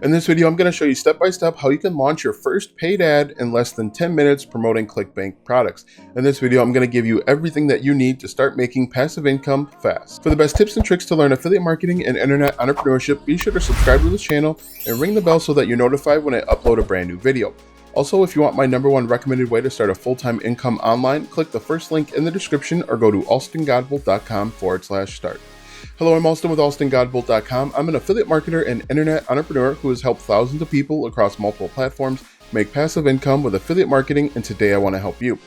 In this video, I'm going to show you step by step how you can launch your first paid ad in less than 10 minutes promoting Clickbank products. In this video, I'm going to give you everything that you need to start making passive income fast. For the best tips and tricks to learn affiliate marketing and internet entrepreneurship, be sure to subscribe to this channel and ring the bell so that you're notified when I upload a brand new video. Also, if you want my #1 recommended way to start a full-time income online, click the first link in the description or go to alstongodbolt.com/start. Hello, I'm Alston with alstongodbolt.com. I'm an affiliate marketer and internet entrepreneur who has helped thousands of people across multiple platforms make passive income with affiliate marketing, and today I want to help you.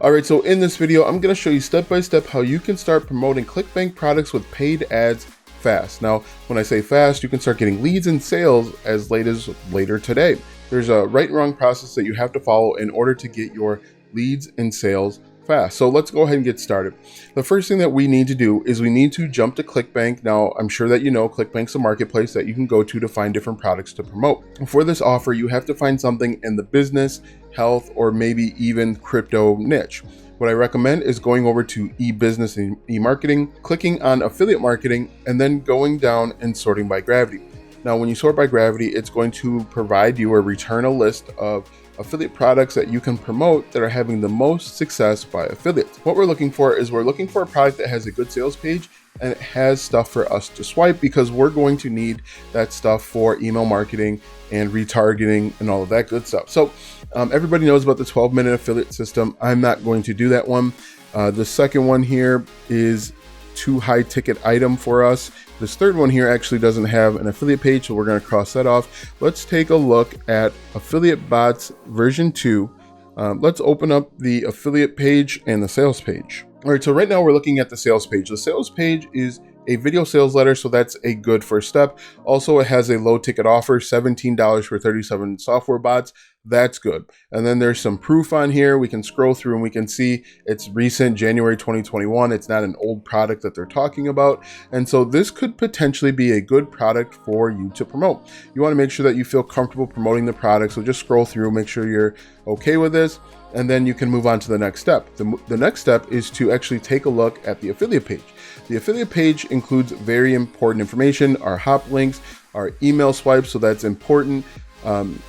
Alright, so in this video, I'm going to show you step by step how you can start promoting Clickbank products with paid ads fast. Now, when I say fast, you can start getting leads and sales as late as later today. There's a right and wrong process that you have to follow in order to get your leads and sales fast. So let's go ahead and get started. The first thing that we need to do is we need to jump to Clickbank. Now, I'm sure that you know Clickbank's a marketplace that you can go to find different products to promote. For this offer, you have to find something in the business, health, or maybe even crypto niche. What I recommend is going over to e-business and e-marketing, clicking on affiliate marketing, and then going down and sorting by gravity. Now, when you sort by gravity, it's going to provide you or return a list of affiliate products that you can promote that are having the most success by affiliates. What we're looking for is a product that has a good sales page and it has stuff for us to swipe, because we're going to need that stuff for email marketing and retargeting and all of that good stuff. So everybody knows about the 12-minute affiliate system. I'm not going to do that one. The second one here is too high ticket item for us. This third one here actually doesn't have an affiliate page, so we're going to cross that off. Let's take a look at Affiliate Bots version 2. Let's open up the affiliate page and the sales page. All right, so right now we're looking at the sales page. The sales page is a video sales letter, so that's a good first step. Also, it has a low ticket offer, $17 for 37 software bots. That's good. And then there's some proof on here. We can scroll through and we can see it's recent, January 2021. It's not an old product that they're talking about. And so this could potentially be a good product for you to promote. You want to make sure that you feel comfortable promoting the product. So just scroll through, make sure you're okay with this, and then you can move on to the next step. The next step is to actually take a look at the affiliate page. The affiliate page includes very important information, our hop links, our email swipes, so that's important,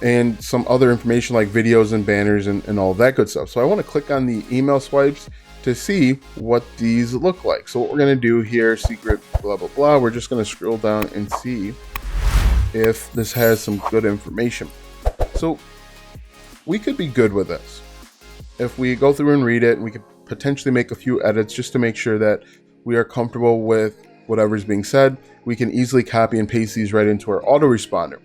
and some other information like videos and banners and all of that good stuff. So I want to click on the email swipes to see what these look like. So what we're going to do here, secret blah, blah, blah, we're just going to scroll down and see if this has some good information. So we could be good with this. If we go through and read it, we could potentially make a few edits just to make sure that we are comfortable with whatever's being said. We can easily copy and paste these right into our autoresponder.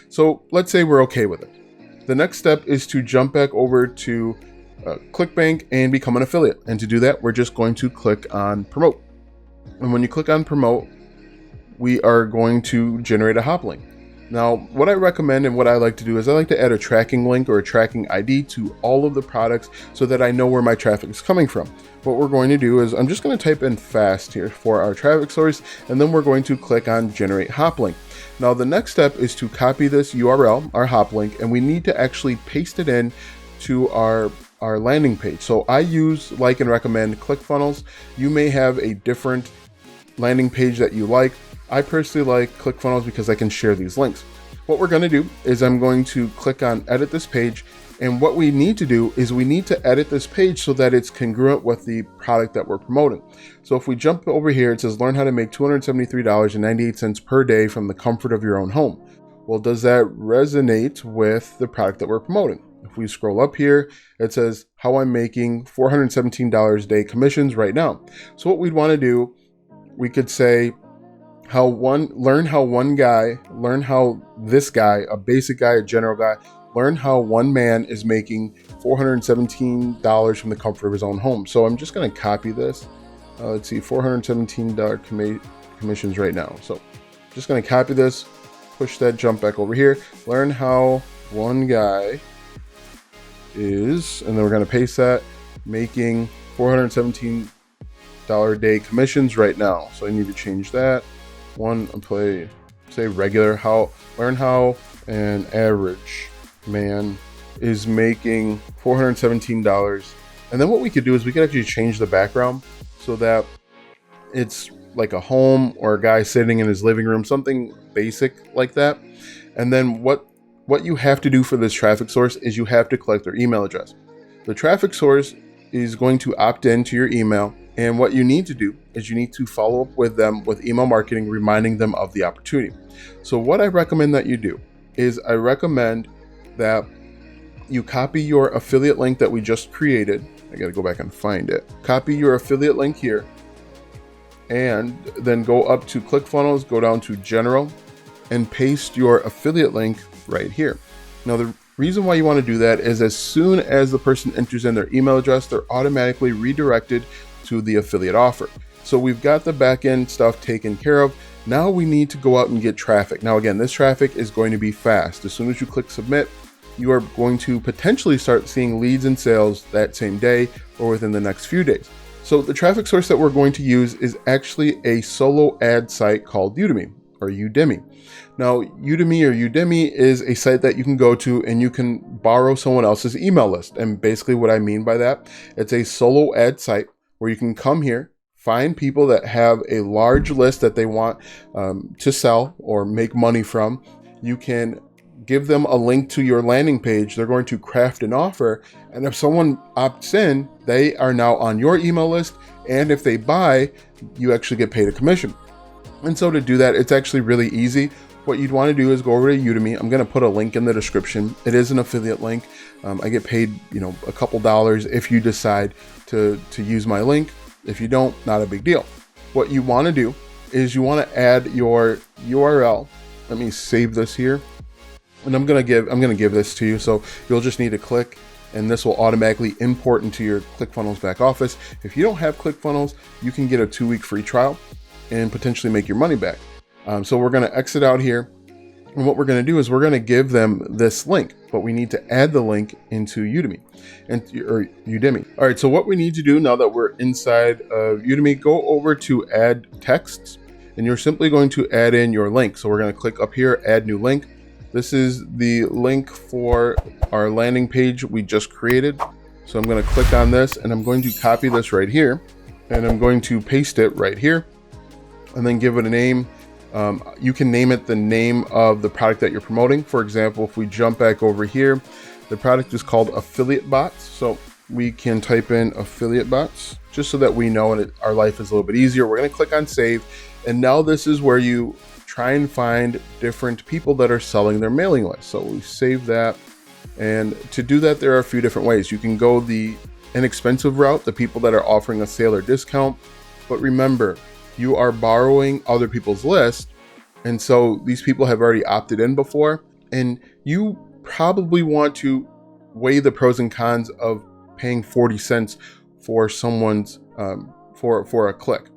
So let's say we're okay with it. The next step is to jump back over to Clickbank and become an affiliate. And to do that, we're just going to click on promote. And when you click on promote, we are going to generate a hop link. Now, what I recommend and what I like to do is I like to add a tracking link or a tracking ID to all of the products so that I know where my traffic is coming from. What we're going to do is I'm just going to type in fast here for our traffic source, and then we're going to click on generate hop link. Now, the next step is to copy this URL, our hop link, and we need to actually paste it in to our landing page. So I use, like, and recommend ClickFunnels. You may have a different landing page that you like. I personally like ClickFunnels because I can share these links. What we're going to do is I'm going to click on edit this page, and what we need to do is we need to edit this page so that it's congruent with the product that we're promoting. So if we jump over here, it says learn how to make $273.98 per day from the comfort of your own home. Well, does that resonate with the product that we're promoting? If we scroll up here, it says how I'm making $417 a day commissions right now. So what we'd want to do, we could say learn how this guy, a basic guy, a general guy, learn how one man is making $417 from the comfort of his own home. So I'm just going to copy this. Let's see, $417 commissions right now. So just going to copy this, push that, jump back over here, learn how one guy is, and then we're going to paste that, making $417 a day commissions right now. So I need to change that. Say regular, learn how an average man is making $417. And then what we could do is we could actually change the background so that it's like a home or a guy sitting in his living room, something basic like that. And then what you have to do for this traffic source is you have to collect their email address. The traffic source is going to opt into your email, and what you need to do is you need to follow up with them with email marketing, reminding them of the opportunity. So what I recommend that you do is I recommend that you copy your affiliate link that we just created. I got to go back and find it. Copy your affiliate link here, and then go up to ClickFunnels, go down to General, and paste your affiliate link right here. Now, the reason why you want to do that is as soon as the person enters in their email address, they're automatically redirected to the affiliate offer. So we've got the back-end stuff taken care of. Now we need to go out and get traffic. Now, again, this traffic is going to be fast. As soon as you click submit, you are going to potentially start seeing leads and sales that same day or within the next few days. So the traffic source that we're going to use is actually a solo ad site called Udemy or Udemy. Now, Udemy is a site that you can go to and you can borrow someone else's email list. And basically what I mean by that, it's a solo ad site where you can come here, find people that have a large list that they want to sell or make money from. You can give them a link to your landing page. They're going to craft an offer. And if someone opts in, they are now on your email list. And if they buy, you actually get paid a commission. And so to do that, it's actually really easy. What you'd want to do is go over to Udemy. I'm going to put a link in the description. It is an affiliate link. I get paid, a couple dollars if you decide to use my link. If you don't, not a big deal. What you want to do is you want to add your URL. Let me save this here. And I'm going to give this to you. So you'll just need to click, and this will automatically import into your ClickFunnels back office. If you don't have ClickFunnels, you can get a 2-week free trial and potentially make your money back. So we're going to exit out here. And what we're going to do is we're going to give them this link, but we need to add the link into Udemy or Udemy. All right. So what we need to do now that we're inside of Udemy, go over to add texts, and you're simply going to add in your link. So we're going to click up here, add new link. This is the link for our landing page we just created. So I'm going to click on this and I'm going to copy this right here, and I'm going to paste it right here and then give it a name. You can name it the name of the product that you're promoting. For example, if we jump back over here, the product is called Affiliate Bots. So we can type in Affiliate Bots just so that we know and our life is a little bit easier. We're going to click on save. And now this is where you try and find different people that are selling their mailing list. So we save that. And to do that, there are a few different ways. You can go the inexpensive route, the people that are offering a sale or discount. But remember, you are borrowing other people's list. And so these people have already opted in before. And you probably want to weigh the pros and cons of paying 40 cents for someone's, for a click.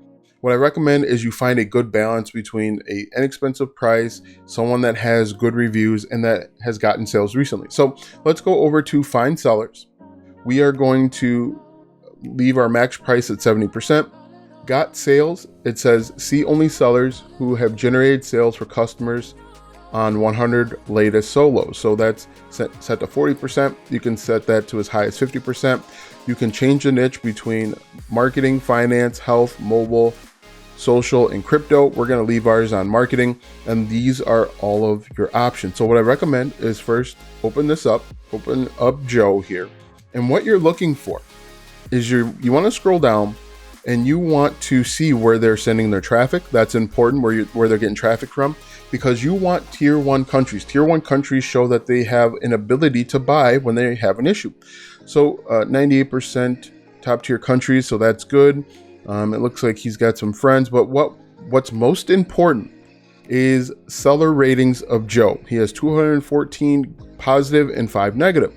What I recommend is you find a good balance between an inexpensive price, someone that has good reviews, and that has gotten sales recently. So let's go over to find sellers. We are going to leave our max price at 70%. Got sales, it says see only sellers who have generated sales for customers on 100 latest solos. So that's set to 40%. You can set that to as high as 50%. You can change the niche between marketing, finance, health, mobile, social, and crypto. We're going to leave ours on marketing, and these are all of your options. So what I recommend is first open up Joe here. And what you're looking for is you want to scroll down and you want to see where they're sending their traffic. That's important, where they're getting traffic from, because you want tier 1 countries. Tier 1 countries show that they have an ability to buy when they have an issue. So 98% top tier countries, so that's good. It looks like he's got some friends, but what's most important is seller ratings of Joe. He has 214 positive and 5 negative.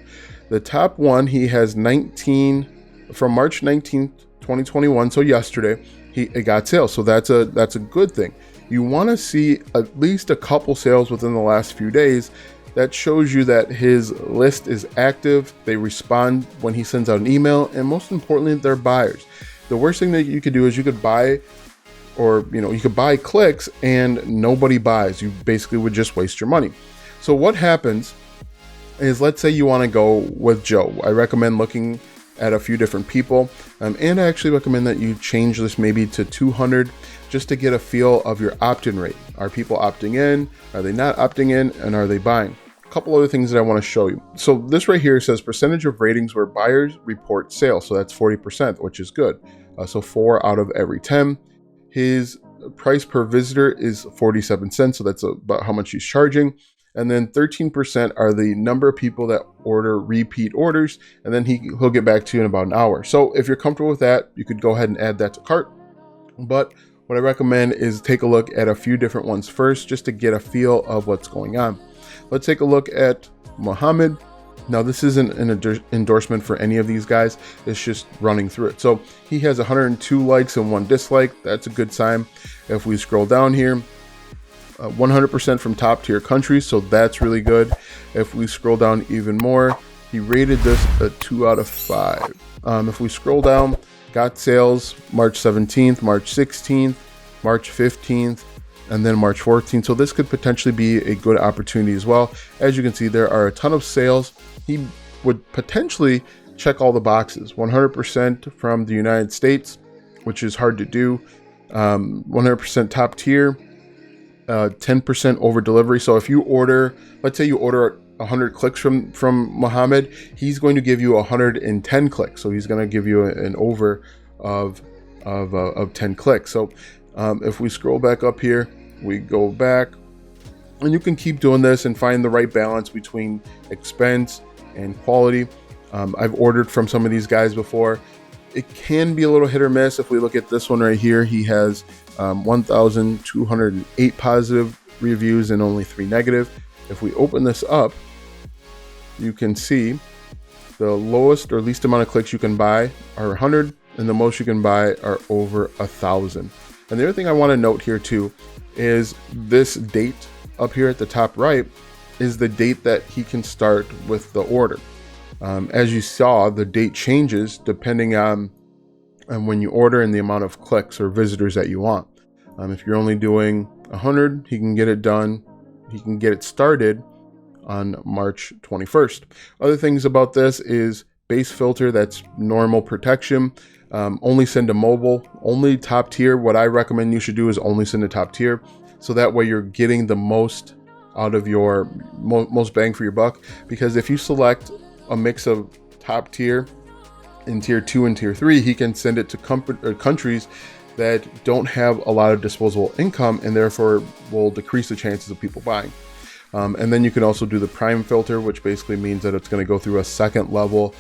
The top one, he has 19 from March 19th, 2021. So yesterday, it got sales. So that's a good thing. You want to see at least a couple sales within the last few days. That shows you that his list is active. They respond when he sends out an email, and most importantly, they're buyers. The worst thing that you could do is you could buy clicks and nobody buys. You basically would just waste your money. So what happens is, let's say you want to go with Joe. I recommend looking at a few different people. And I actually recommend that you change this maybe to 200 just to get a feel of your opt-in rate. Are people opting in? Are they not opting in? And are they buying? A couple other things that I want to show you. So this right here says percentage of ratings where buyers report sales. So that's 40%, which is good. So 4 out of every 10. His price per visitor is 47 cents. So that's about how much he's charging. And then 13% are the number of people that order repeat orders. And then he'll get back to you in about an hour. So if you're comfortable with that, you could go ahead and add that to cart. But what I recommend is take a look at a few different ones first, just to get a feel of what's going on. Let's take a look at Muhammad. Now, this isn't an endorsement for any of these guys. It's just running through it. So he has 102 likes and 1 dislike. That's a good sign. If we scroll down here, 100% from top tier countries. So that's really good. If we scroll down even more, he rated this a 2 out of 5. If we scroll down, got sales March 17th, March 16th, March 15th, and then March 14th. So this could potentially be a good opportunity as well. As you can see, there are a ton of sales. He would potentially check all the boxes. 100% from the United States, which is hard to do. 100% top tier, 10% over delivery. So if you order, let's say you order 100 clicks from Muhammad, he's going to give you 110 clicks. So he's going to give you an over of 10 clicks. So if we scroll back up here, we go back, and you can keep doing this and find the right balance between expense and quality. I've ordered from some of these guys before. It can be a little hit or miss. If we look at this one right here, he has 1,208 positive reviews and only 3 negative. If we open this up, you can see the lowest or least amount of clicks you can buy are 100, and the most you can buy are over 1,000. And the other thing I want to note here too is this date up here at the top right is the date that he can start with the order. As you saw, the date changes depending on when you order and the amount of clicks or visitors that you want. If you're only doing 100, he can get it done. He can get it started on March 21st. Other things about this is base filter, that's normal protection. Only send to mobile, only top tier. What I recommend you should do is only send to top tier. So that way you're getting the most out of your most bang for your buck. Because if you select a mix of top tier in tier 2 and tier 3, he can send it to countries that don't have a lot of disposable income, and therefore will decrease the chances of people buying. And then you can also do the prime filter, which basically means that it's going to go through a second level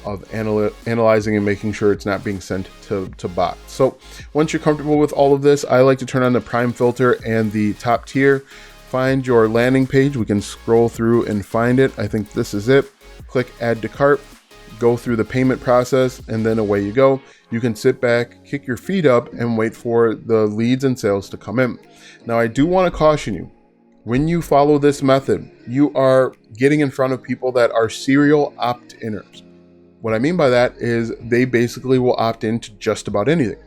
of analyzing and making sure it's not being sent to bots. So once you're comfortable with all of this, I like to turn on the prime filter and the top tier. Find your landing page. We can scroll through and find it. I think this is it. Click add to cart, go through the payment process, and then away you go. You can sit back, kick your feet up, and wait for the leads and sales to come in. Now, I do want to caution you, when you follow this method, you are getting in front of people that are serial opt-inners. What I mean by that is they basically will opt into just about anything.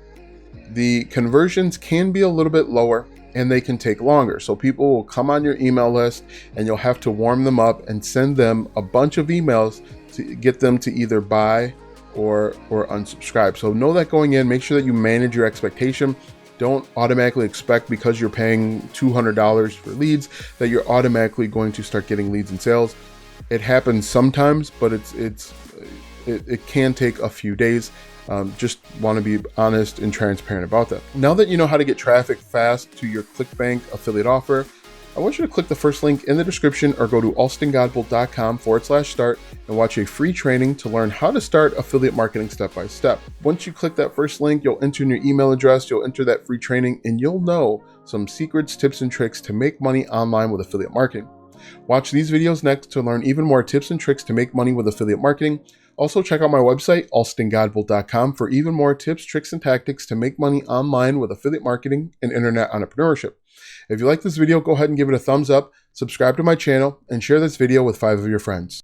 The conversions can be a little bit lower and they can take longer. So people will come on your email list and you'll have to warm them up and send them a bunch of emails to get them to either buy or unsubscribe. So know that going in, make sure that you manage your expectation. Don't automatically expect because you're paying $200 for leads that you're automatically going to start getting leads and sales. It happens sometimes, but it can take a few days. Just want to be honest and transparent about that. Now that you know how to get traffic fast to your Clickbank affiliate offer, I want you to click the first link in the description or go to alstongodbolt.com/start and watch a free training to learn how to start affiliate marketing step by step. Once you click that first link, you'll enter in your email address, you'll enter that free training, and you'll know some secrets, tips, and tricks to make money online with affiliate marketing. Watch these videos next to learn even more tips and tricks to make money with affiliate marketing. Also, check out my website, alstongodbolt.com, for even more tips, tricks, and tactics to make money online with affiliate marketing and internet entrepreneurship. If you like this video, go ahead and give it a thumbs up, subscribe to my channel, and share this video with 5 of your friends.